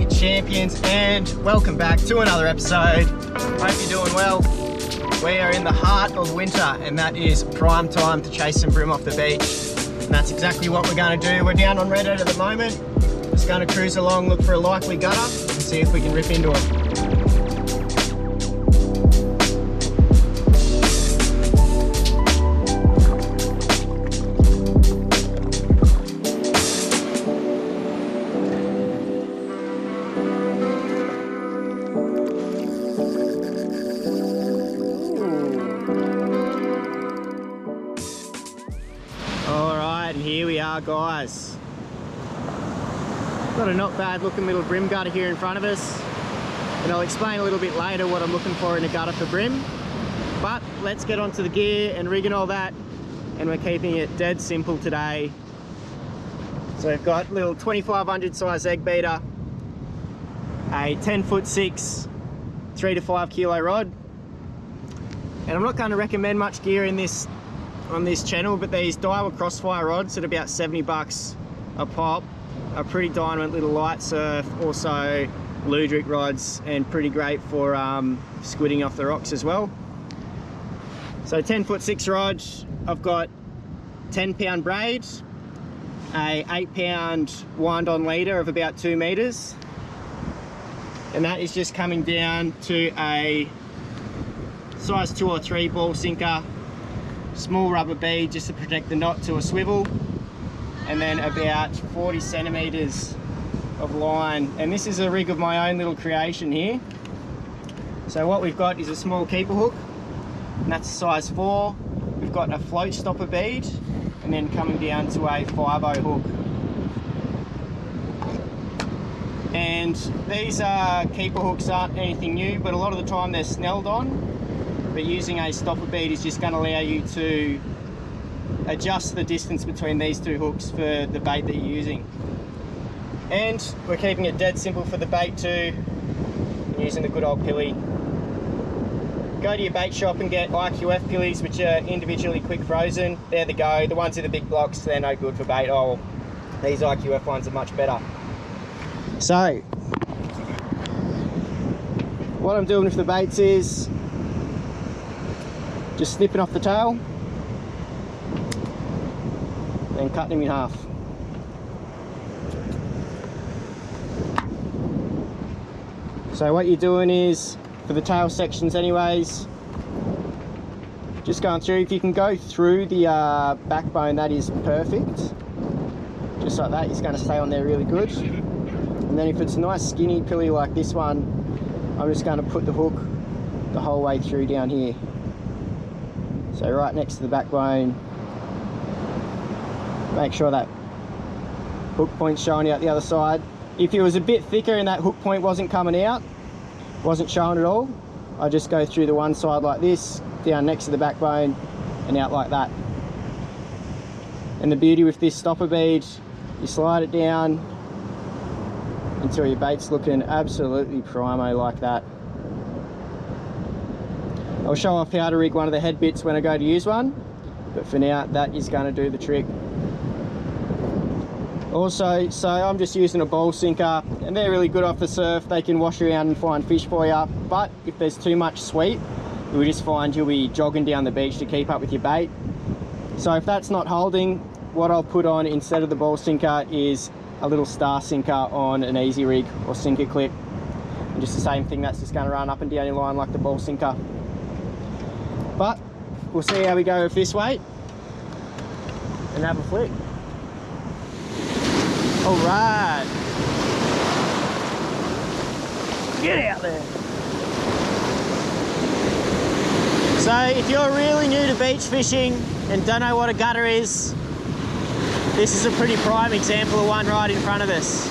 champions, and welcome back to another episode. Hope you're doing well. We are in the heart of winter and that is prime time to chase some bream off the beach, and that's exactly what we're going to do. We're down on Redhead at the moment, just going to cruise along, look for a likely gutter and see if we can rip into it. Guys, got a not bad looking little bream gutter here in front of us, and I'll explain a little bit later what I'm looking for in a gutter for bream. But let's get onto the gear and rig and all that, and we're keeping it dead simple today. So we've got a little 2500 size egg beater, a 10'6" 3 to 5 kilo rod, and I'm not going to recommend much gear in this on this channel, but these Daiwa crossfire rods at about 70 bucks a pop are pretty dynamite little light surf, also luderick rods, and pretty great for squidding off the rocks as well. So 10'6" rod, I've got 10-pound braid, a 8-pound wind on leader of about 2 meters, and that is just coming down to a size 2 or 3 ball sinker, small rubber bead just to protect the knot to a swivel, and then about 40 centimeters of line. And this is a rig of my own little creation here. So what we've got is a small keeper hook, and that's size 4. We've got a float stopper bead, and then coming down to a 5/0 hook. And these keeper hooks aren't anything new, but a lot of the time they're snelled on. But using a stopper bead is just going to allow you to adjust the distance between these two hooks for the bait that you're using. And we're keeping it dead simple for the bait too, using the good old pilly. Go to your bait shop and get IQF pillies, which are individually quick frozen. They're the go. The ones in the big blocks, they're no good for bait. Oh, these IQF ones are much better. So what I'm doing with the baits is just snipping off the tail, then cutting them in half. So what you're doing is, for the tail sections anyways, just going through. If you can go through the backbone, that is perfect. Just like that, it's going to stay on there really good. And then if it's a nice skinny pilly like this one, I'm just going to put the hook the whole way through down here. So right next to the backbone, make sure that hook point's showing out the other side. If it was a bit thicker and that hook point wasn't coming out, wasn't showing at all, I just go through the one side like this, down next to the backbone, and out like that. And the beauty with this stopper bead, you slide it down until your bait's looking absolutely primo like that. I'll show off how to rig one of the head bits when I go to use one, but for now that is going to do the trick. Also, so I'm just using a ball sinker, and they're really good off the surf. They can wash around and find fish for you, but if there's too much sweep, you'll just find you'll be jogging down the beach to keep up with your bait. So if that's not holding, what I'll put on instead of the ball sinker is a little star sinker on an easy rig or sinker clip, and just the same thing, that's just going to run up and down your line like the ball sinker. But we'll see how we go with this weight and have a flick. All right, get out there. So if you're really new to beach fishing and don't know what a gutter is, this is a pretty prime example of one right in front of us.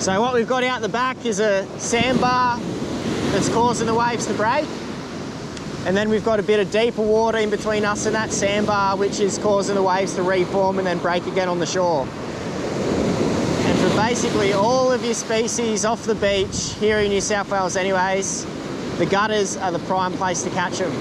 So what we've got out the back is a sandbar that's causing the waves to break. And then we've got a bit of deeper water in between us and that sandbar, which is causing the waves to reform and then break again on the shore. And for basically all of your species off the beach, here in New South Wales anyways, the gutters are the prime place to catch them.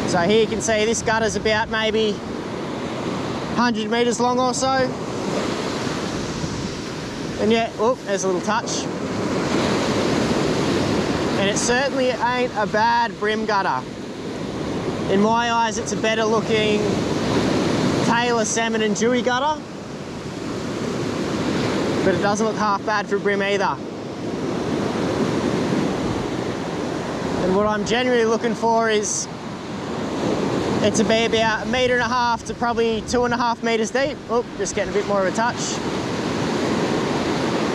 So here you can see this gutter's about maybe 100 metres long or so. And yeah, oh, there's a little touch. And it certainly ain't a bad brim gutter. In my eyes, it's a better looking Tailor, salmon and dewy gutter. But it doesn't look half bad for brim either. And what I'm generally looking for is it to be about 1.5 meters to probably 2.5 meters deep. Oh, just getting a bit more of a touch.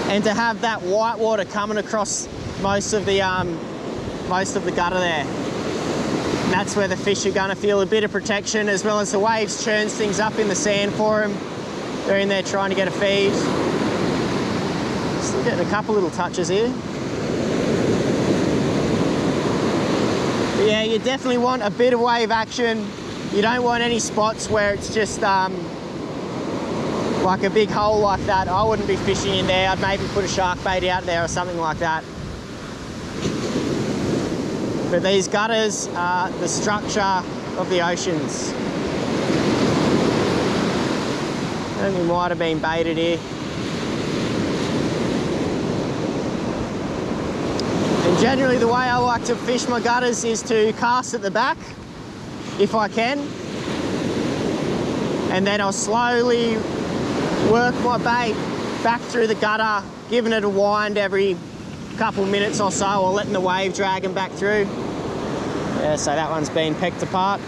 And to have that white water coming across most of the gutter there. And that's where the fish are going to feel a bit of protection, as well as the waves churns things up in the sand for them. They're in there trying to get a feed. Still getting a couple little touches here. But yeah, you definitely want a bit of wave action. You don't want any spots where it's just like a big hole like that. I wouldn't be fishing in there. I'd maybe put a shark bait out there or something like that. But these gutters are the structure of the oceans. I think we might have been baited here. And generally the way I like to fish my gutters is to cast at the back, if I can. And then I'll slowly work my bait back through the gutter, giving it a wind every couple minutes or so, or letting the wave drag them back through. Yeah, so that one's been pecked apart.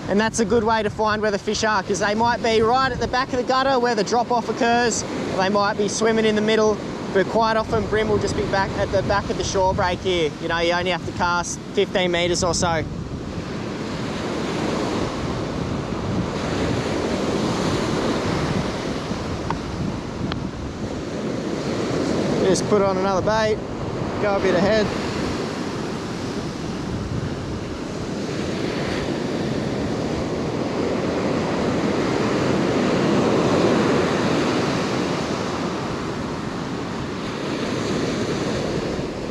And that's a good way to find where the fish are, because they might be right at the back of the gutter where the drop-off occurs, or they might be swimming in the middle, but quite often brim will just be back at the back of the shore break here. You know, you only have to cast 15 meters or so. Just put on another bait, go a bit ahead.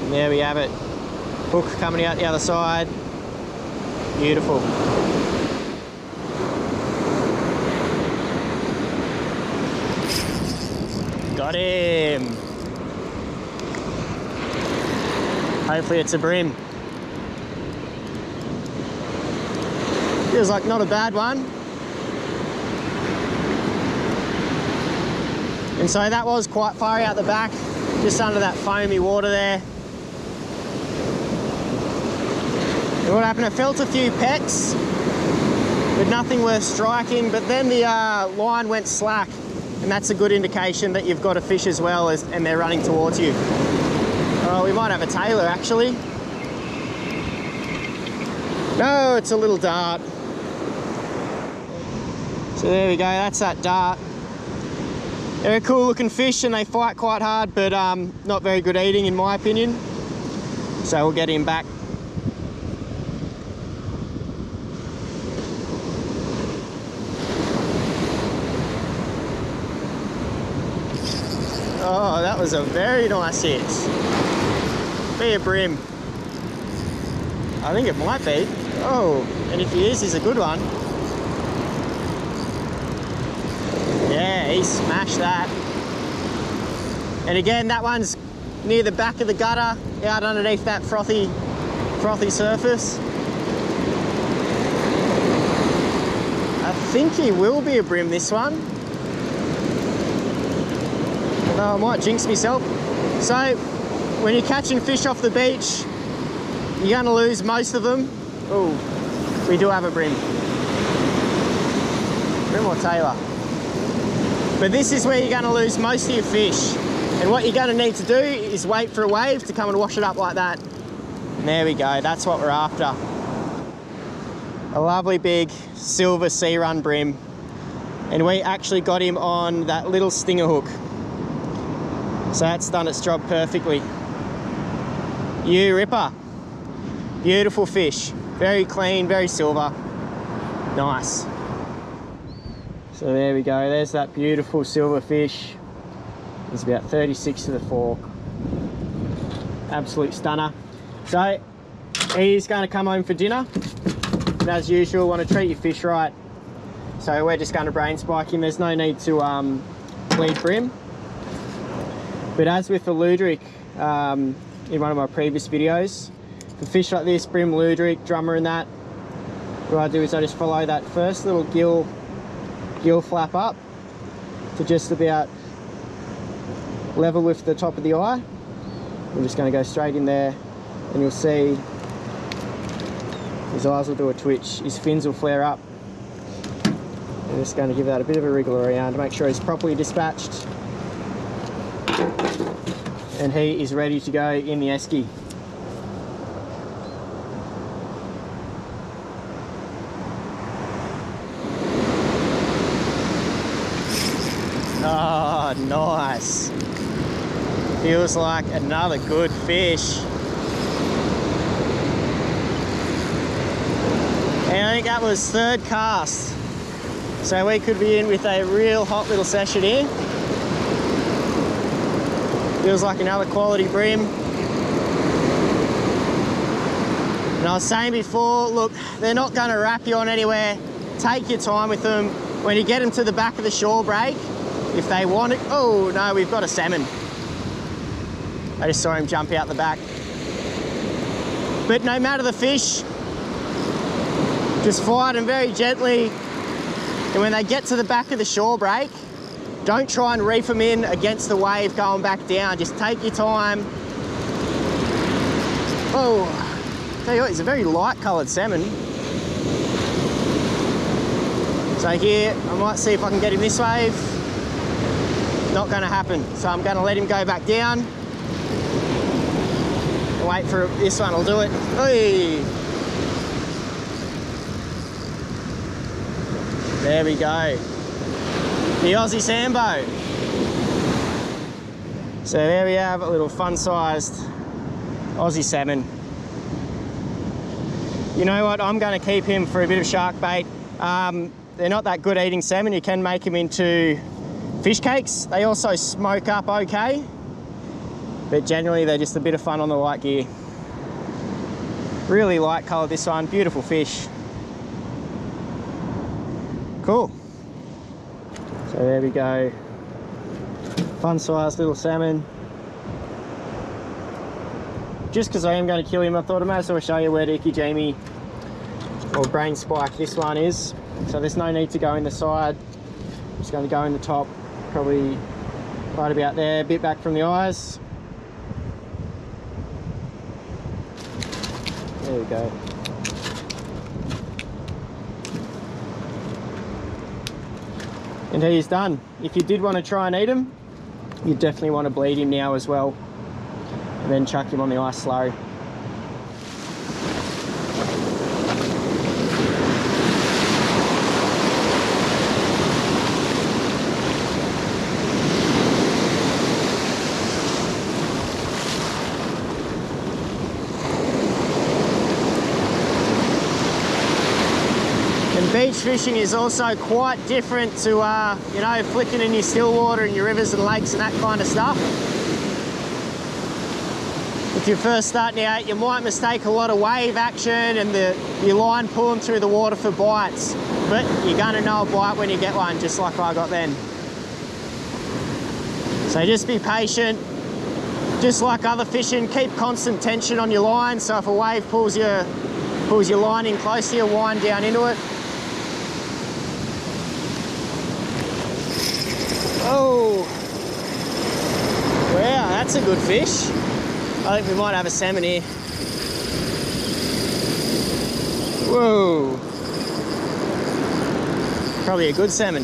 And there we have it. Hook coming out the other side. Beautiful. Got him. Hopefully it's a brim. Feels like not a bad one. And so that was quite far out the back, just under that foamy water there. And what happened, I felt a few pecks, but nothing worth striking, but then the line went slack, and that's a good indication that you've got a fish as well, and they're running towards you. Oh, we might have a Tailor actually. No, it's a little dart. So there we go, that's that dart. They're a cool looking fish and they fight quite hard, but not very good eating in my opinion. So we'll get him back. Oh, that was a very nice hit. Be a brim. I think it might be. Oh, and if he is, he's a good one. Yeah, he smashed that. And again, that one's near the back of the gutter, out underneath that frothy surface. I think he will be a brim, this one. No, I might jinx myself. So, when you're catching fish off the beach, you're going to lose most of them. Oh, we do have a brim. Brim or Tailor. But this is where you're going to lose most of your fish. And what you're going to need to do is wait for a wave to come and wash it up like that. And there we go, that's what we're after. A lovely big silver sea run brim. And we actually got him on that little stinger hook. So that's done its job perfectly. You ripper. Beautiful fish. Very clean, very silver. Nice. So there we go, there's that beautiful silver fish. It's about 36 to the fork. Absolute stunner. So he's going to come home for dinner. And as usual, want to treat your fish right. So we're just going to brain spike him. There's no need to bleed Bream. But as with the luderick, in one of my previous videos, for fish like this, Bream, luderick, drummer and that, what I do is I just follow that first little gill flap up to just about level with the top of the eye. We're just going to go straight in there, and you'll see his eyes will do a twitch, his fins will flare up. I'm just going to give that a bit of a wriggle around to make sure he's properly dispatched, and he is ready to go in the esky. Oh, nice. Feels like another good fish. And I think that was third cast. So we could be in with a real hot little session here. Feels like another quality Bream. And I was saying before, look, they're not going to wrap you on anywhere. Take your time with them. When you get them to the back of the shore break, if they want it, oh no, we've got a salmon. I just saw him jump out the back. But no matter the fish, just fire them very gently. And when they get to the back of the shore break, don't try and reef them in against the wave going back down. Just take your time. Oh, tell you what, he's a very light coloured salmon. So here, I might see if I can get him this wave. Not going to happen. So I'm going to let him go back down. And wait for this one, will do it. Oy. There we go. The Aussie Sambo. So there we have a little fun-sized Aussie salmon. You know what? I'm going to keep him for a bit of shark bait. They're not that good eating salmon. You can make them into fish cakes. They also smoke up okay, but generally they're just a bit of fun on the light gear. Really light colour this one, beautiful fish. Cool. So there we go. Fun sized little salmon. Just because I am going to kill him, I thought I might as well show you where the icky jime or brain spike this one is. So there's no need to go in the side. I'm just going to go in the top, probably right about there, a bit back from the eyes. There we go. And he's done. If you did want to try and eat him, you definitely want to bleed him now as well, and then chuck him on the ice slurry. Beach fishing is also quite different to, you know, flicking in your still water and your rivers and lakes and that kind of stuff. If you're first starting out, you might mistake a lot of wave action and your line pulling through the water for bites, but you're going to know a bite when you get one, just like I got then. So just be patient. Just like other fishing, keep constant tension on your line, so if a wave pulls your line in close to you, wind down into it. Oh, wow, that's a good fish. I think we might have a salmon here. Whoa. Probably a good salmon.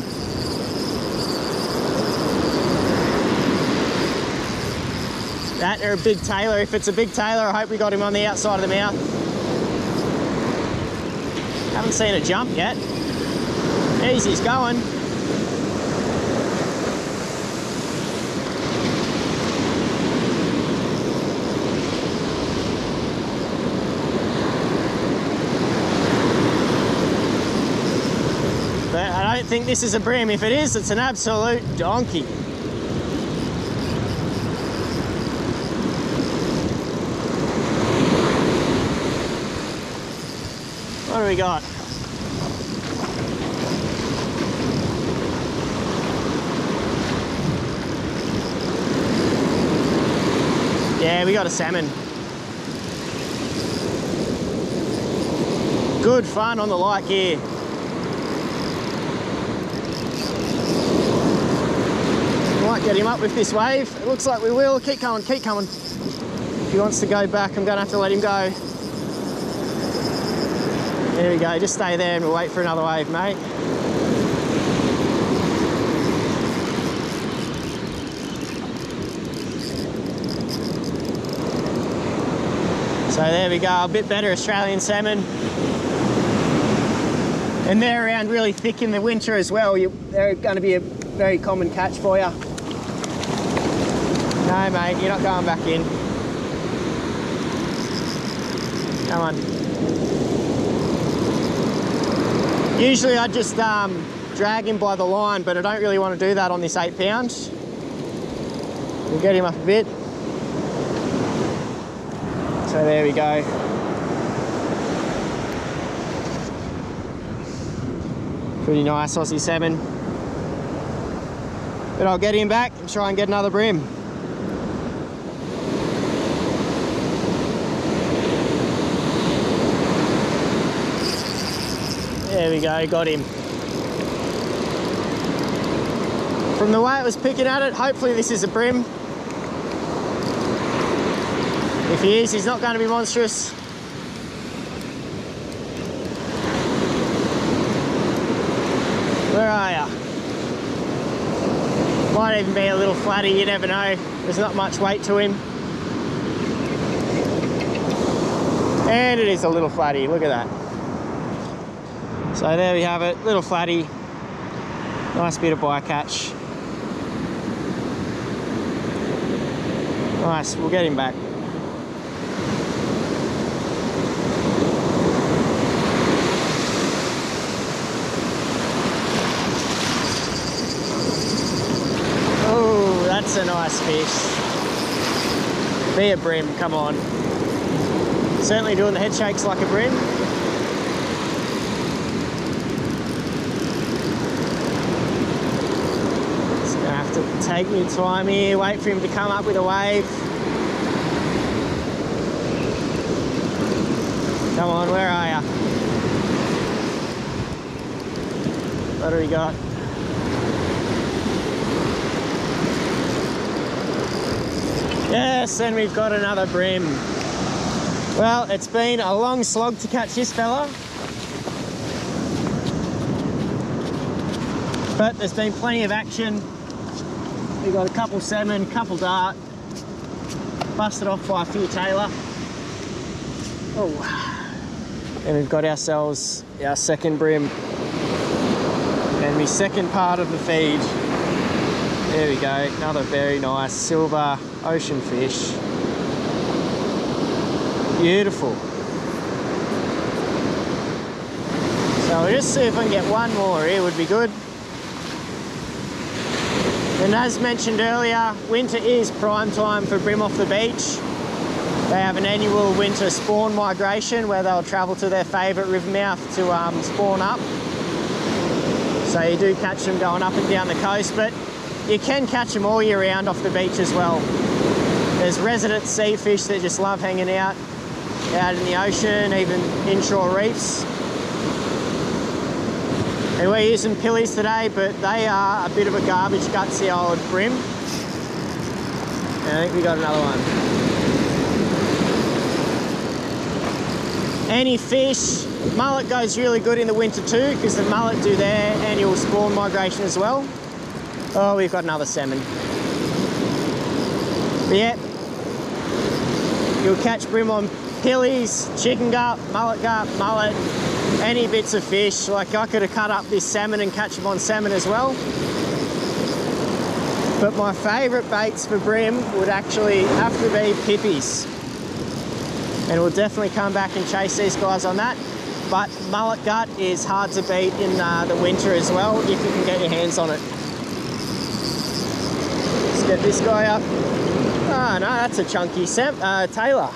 That or a big Tailor. If it's a big Tailor, I hope we got him on the outside of the mouth. Haven't seen a jump yet. Easy's going. But I don't think this is a bream. If it is, it's an absolute donkey. What do we got? Yeah, we got a salmon. Good fun on the light gear. Might get him up with this wave. It looks like we will. Keep coming, keep coming. If he wants to go back, I'm gonna have to let him go. There we go, just stay there and we'll wait for another wave, mate. So there we go, a bit better Australian salmon. And they're around really thick in the winter as well. They're going to be a very common catch for you. No mate, you're not going back in. Come on. Usually I just drag him by the line, but I don't really want to do that on this 8 pound. We'll get him up a bit. So there we go. Pretty nice Aussie salmon. But I'll get him back and try and get another bream. There we go, got him. From the way it was picking at it, hopefully this is a bream. If he is, he's not going to be monstrous. Where are ya? Might even be a little flatty, you never know. There's not much weight to him. And it is a little flatty, look at that. So there we have it, little flatty. Nice bit of bycatch. Nice, we'll get him back. Oh, that's a nice fish. Be a bream, come on. Certainly doing the head shakes like a bream. Just gonna have to take me time here, wait for him to come up with a wave. Come on, where are ya? What do we got? Yes, and we've got another bream. Well, it's been a long slog to catch this fella, but there's been plenty of action. We've got a couple salmon, couple dart, busted off by a few Tailor. Oh, and we've got ourselves our second bream and the second part of the feed. There we go, another very nice silver ocean fish. Beautiful. So we'll just see if I can get one more here, would be good. And as mentioned earlier, winter is prime time for bream off the beach. They have an annual winter spawn migration where they'll travel to their favourite river mouth to spawn up. So you do catch them going up and down the coast, but you can catch them all year round off the beach as well. There's resident sea fish that just love hanging out in the ocean, even inshore reefs. And we're using pillies today, but they are a bit of a garbage gutsy old bream. And I think we got another one. Any fish, mullet goes really good in the winter too, because the mullet do their annual spawn migration as well. Oh, we've got another salmon. But yeah, you'll catch bream on pillies, chicken gut, mullet, any bits of fish. Like I could have cut up this salmon and catch them on salmon as well. But my favourite baits for bream would actually have to be pippies. And we'll definitely come back and chase these guys on that. But mullet gut is hard to beat in the winter as well, if you can get your hands on it. Let's get this guy up. Oh no, that's a chunky Tailor.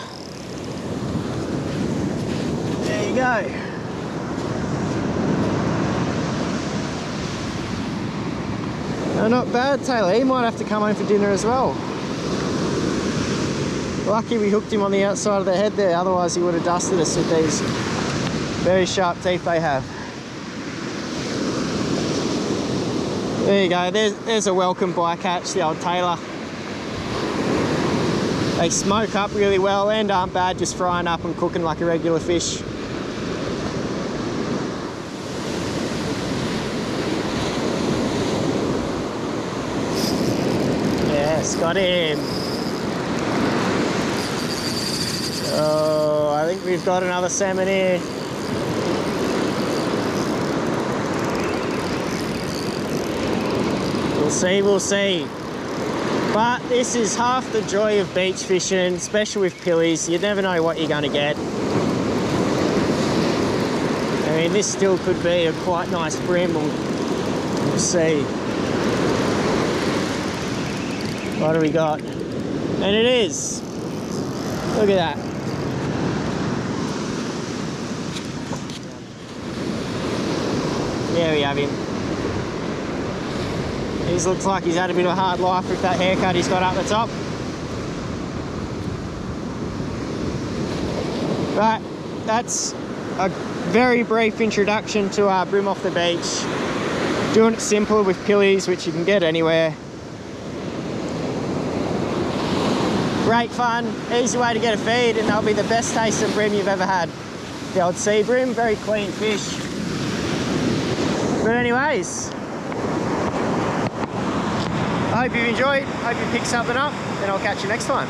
There you go. No, not bad, Tailor. He might have to come home for dinner as well. Lucky we hooked him on the outside of the head there, otherwise he would have dusted us with these very sharp teeth they have. There you go, there's a welcome bycatch, the old Tailor. They smoke up really well and aren't bad just frying up and cooking like a regular fish. Yes, got him. Oh, I think we've got another salmon here. We'll see, we'll see. But this is half the joy of beach fishing, especially with pillies. You never know what you're going to get. I mean, this still could be a quite nice bream. We'll see. What do we got? And it is. Look at that. There we have him. He looks like he's had a bit of a hard life with that haircut he's got up the top. But that's a very brief introduction to our bream off the beach. Doing it simple with pillies, which you can get anywhere. Great fun, easy way to get a feed, and they'll be the best tasting bream you've ever had. The old sea bream, very clean fish. But anyways, I hope you've enjoyed, hope you picked something up, and I'll catch you next time.